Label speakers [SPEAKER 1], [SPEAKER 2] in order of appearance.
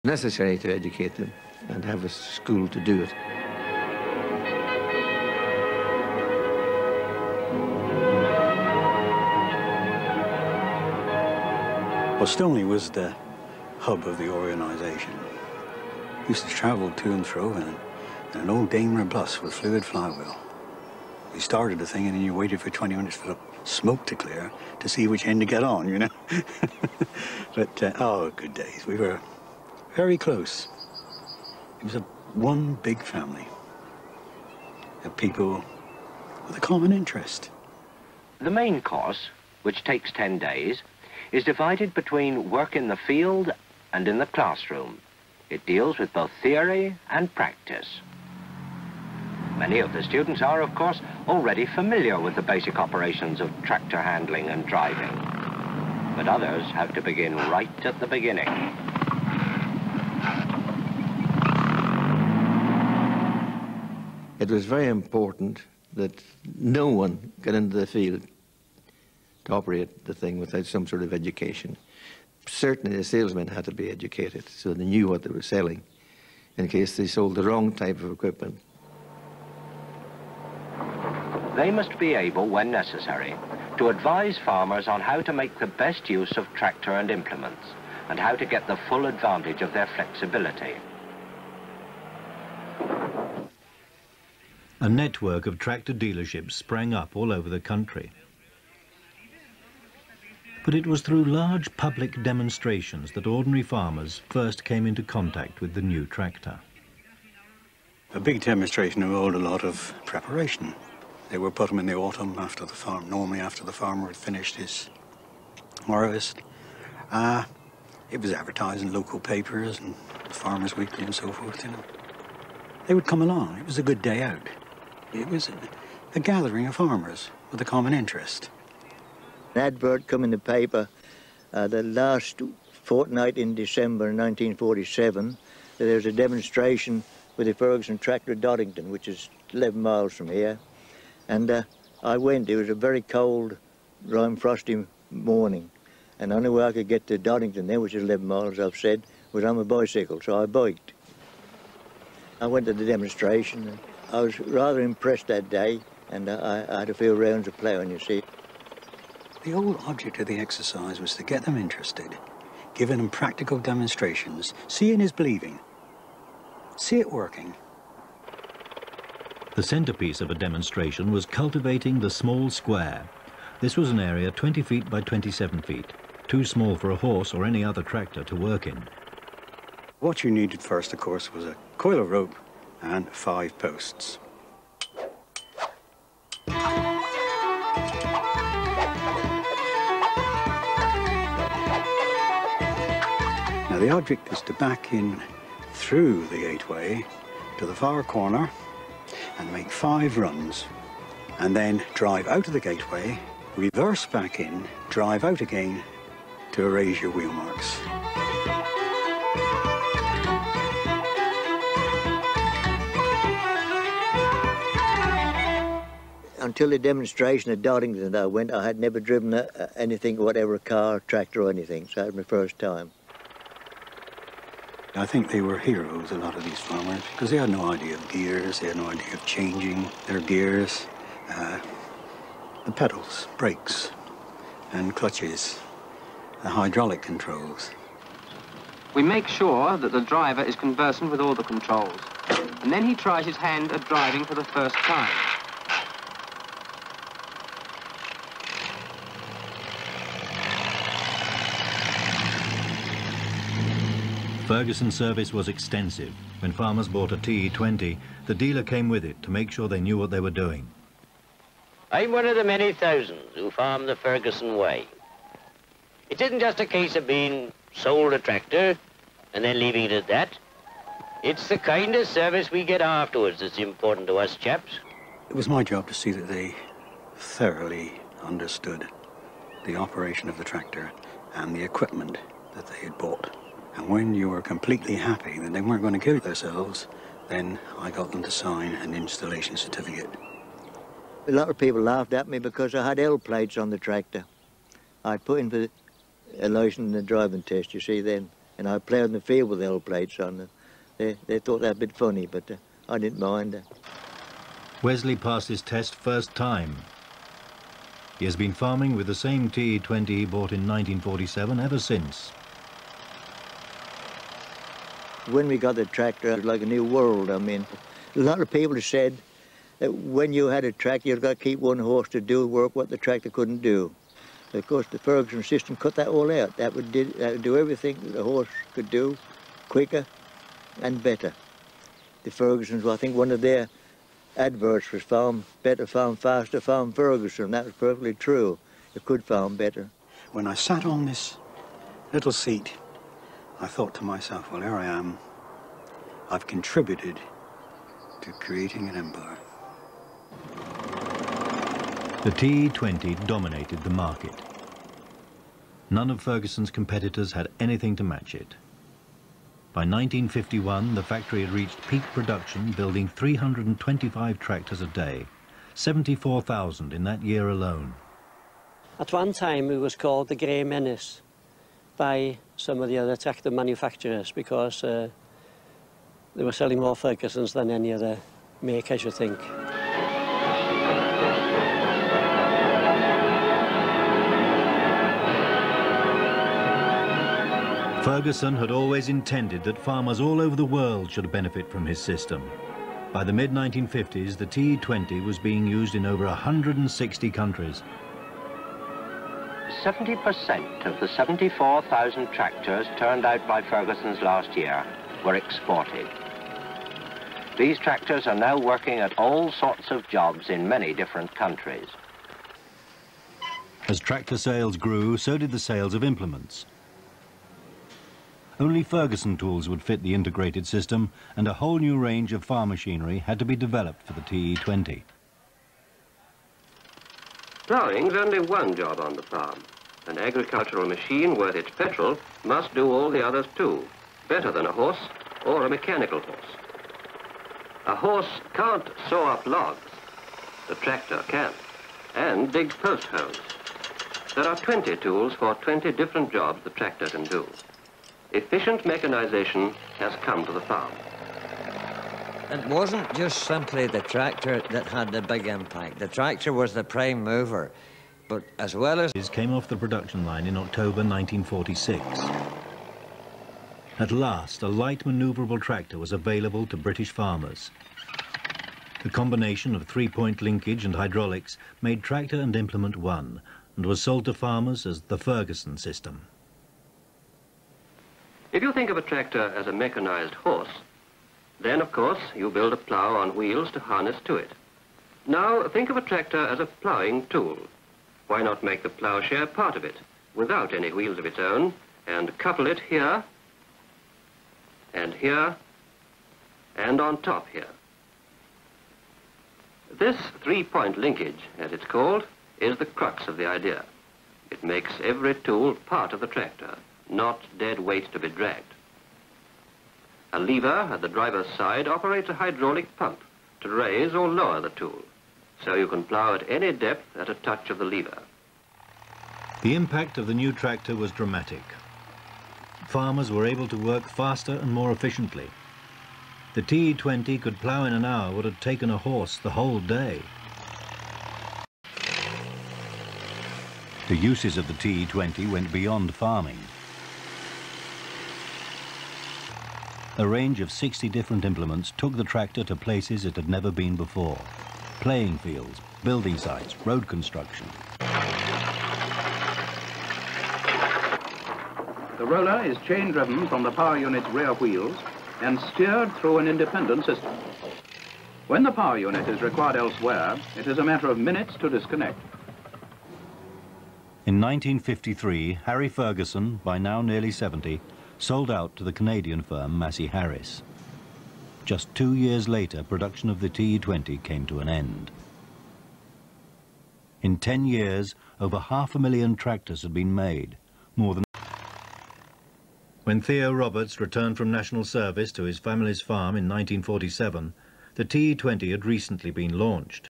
[SPEAKER 1] Necessary to educate them and have a school to do it.
[SPEAKER 2] Well, Stoney was the hub of the organisation. We used to travel to and fro in an old Daimler bus with fluid flywheel. You started the thing and then you waited for 20 minutes for the smoke to clear to see which end to get on, you know. But, oh, good days. We were very close. It was one big family of people with a common interest.
[SPEAKER 3] The main course, which takes 10 days, is divided between work in the field and in the classroom. It deals with both theory and practice. Many of the students are, of course, already familiar with the basic operations of tractor handling and driving. But others have to begin right at the beginning.
[SPEAKER 1] It was very important that no one got into the field to operate the thing without some sort of education. Certainly the salesmen had to be educated so they knew what they were selling in case they sold the wrong type of equipment.
[SPEAKER 3] They must be able, when necessary, to advise farmers on how to make the best use of tractor and implements and how to get the full advantage of their flexibility.
[SPEAKER 4] A network of tractor dealerships sprang up all over the country. But it was through large public demonstrations that ordinary farmers first came into contact with the new tractor.
[SPEAKER 2] A big demonstration involved a lot of preparation. They would put them in the autumn after the farm, normally after the farmer had finished his harvest. It was advertised in local papers and Farmers Weekly and so forth, you know. They would come along. It was a good day out. It was a gathering of farmers with a common interest.
[SPEAKER 5] An advert come in the paper the last fortnight in December 1947 that there was a demonstration with the Ferguson tractor at Doddington, which is 11 miles from here. And I went. It was a very cold, rime frosty morning. And the only way I could get to Doddington there, which is 11 miles, I've said, was on my bicycle, so I biked. I went to the demonstration. And I was rather impressed that day, and I had a few rounds of ploughing, you see.
[SPEAKER 2] The whole object of the exercise was to get them interested, giving them practical demonstrations. Seeing is believing. See it working.
[SPEAKER 4] The centrepiece of a demonstration was cultivating the small square. This was an area 20 feet by 27 feet, too small for a horse or any other tractor to work in.
[SPEAKER 2] What you needed first, of course, was a coil of rope and 5 posts. Now the object is to back in through the gateway to the far corner and make 5 runs, and then drive out of the gateway, reverse back in, drive out again to erase your wheel marks.
[SPEAKER 5] Until the demonstration at Doddington that I went, I had never driven anything, whatever, a car, tractor or anything, so that was my first time.
[SPEAKER 2] I think they were heroes, a lot of these farmers, because they had no idea of gears, they had no idea of changing their gears, the pedals, brakes, and clutches, the hydraulic controls.
[SPEAKER 6] We make sure that the driver is conversant with all the controls, and then he tries his hand at driving for the first time.
[SPEAKER 4] Ferguson service was extensive. When farmers bought a TE20, the dealer came with it to make sure they knew what they were doing.
[SPEAKER 7] I'm one of the many thousands who farm the Ferguson way. It isn't just a case of being sold a tractor and then leaving it at that. It's the kind of service we get afterwards that's important to us chaps.
[SPEAKER 2] It was my job to see that they thoroughly understood the operation of the tractor and the equipment that they had bought. And when you were completely happy that they weren't going to kill themselves, then I got them to sign an installation certificate.
[SPEAKER 5] A lot of people laughed at me because I had L plates on the tractor. I'd put in for a license and a driving test, you see, then. and I played in the field with L plates on. They thought that a bit funny, but I didn't mind.
[SPEAKER 4] Wesley passed his test first time. He has been farming with the same TE20 he bought in 1947 ever since.
[SPEAKER 5] When we got the tractor, it was like a new world. I mean, a lot of people said that when you had a tractor, you've got to keep one horse to do work what the tractor couldn't do. Of course, the Ferguson system cut that all out. That would do everything that the horse could do, quicker and better. The Fergusons, well, I think one of their adverts was farm better, farm faster, farm Ferguson. That was perfectly true. You could farm better.
[SPEAKER 2] When I sat on this little seat, I thought to myself, well, here I am. I've contributed to creating an empire.
[SPEAKER 4] The TE20 dominated the market. None of Ferguson's competitors had anything to match it. By 1951, the factory had reached peak production, building 325 tractors a day, 74,000 in that year alone.
[SPEAKER 8] At one time, it was called the Grey Menace by some of the other tractor manufacturers because they were selling more Fergusons than any other make, I should think.
[SPEAKER 4] Ferguson had always intended that farmers all over the world should benefit from his system. By the mid-1950s, the TE20 was being used in over 160 countries.
[SPEAKER 3] 70% of the 74,000 tractors turned out by Ferguson's last year were exported. These tractors are now working at all sorts of jobs in many different countries.
[SPEAKER 4] As tractor sales grew, so did the sales of implements. Only Ferguson tools would fit the integrated system, and a whole new range of farm machinery had to be developed for the TE20.
[SPEAKER 9] Ploughing's only one job on the farm. An agricultural machine worth its petrol must do all the others too, better than a horse or a mechanical horse. A horse can't saw up logs. The tractor can, and dig post holes. There are 20 tools for 20 different jobs the tractor can do. Efficient mechanization has come to the farm.
[SPEAKER 10] It wasn't just simply the tractor that had the big impact. The tractor was the prime mover, but as well as...
[SPEAKER 4] It came off the production line in October 1946. At last, a light maneuverable tractor was available to British farmers. The combination of three-point linkage and hydraulics made tractor and implement one, and was sold to farmers as the Ferguson system.
[SPEAKER 9] If you think of a tractor as a mechanized horse, then, of course, you build a plough on wheels to harness to it. Now, think of a tractor as a ploughing tool. Why not make the ploughshare part of it, without any wheels of its own, and couple it here, and here, and on top here. This three-point linkage, as it's called, is the crux of the idea. It makes every tool part of the tractor, not dead weight to be dragged. A lever at the driver's side operates a hydraulic pump to raise or lower the tool, so you can plough at any depth at a touch of the lever.
[SPEAKER 4] The impact of the new tractor was dramatic. Farmers were able to work faster and more efficiently. The TE20 could plough in an hour what had taken a horse the whole day. The uses of the TE20 went beyond farming. A range of 60 different implements took the tractor to places it had never been before. Playing fields, building sites, road construction.
[SPEAKER 11] The roller is chain-driven from the power unit's rear wheels and steered through an independent system. When the power unit is required elsewhere, it is a matter of minutes to disconnect.
[SPEAKER 4] In 1953, Harry Ferguson, by now nearly 70, sold out to the Canadian firm Massey Harris. Just 2 years later, production of the TE20 came to an end. In 10 years, over 500,000 tractors had been made, more than... When Theo Roberts returned from national service to his family's farm in 1947, the TE20 had recently been launched.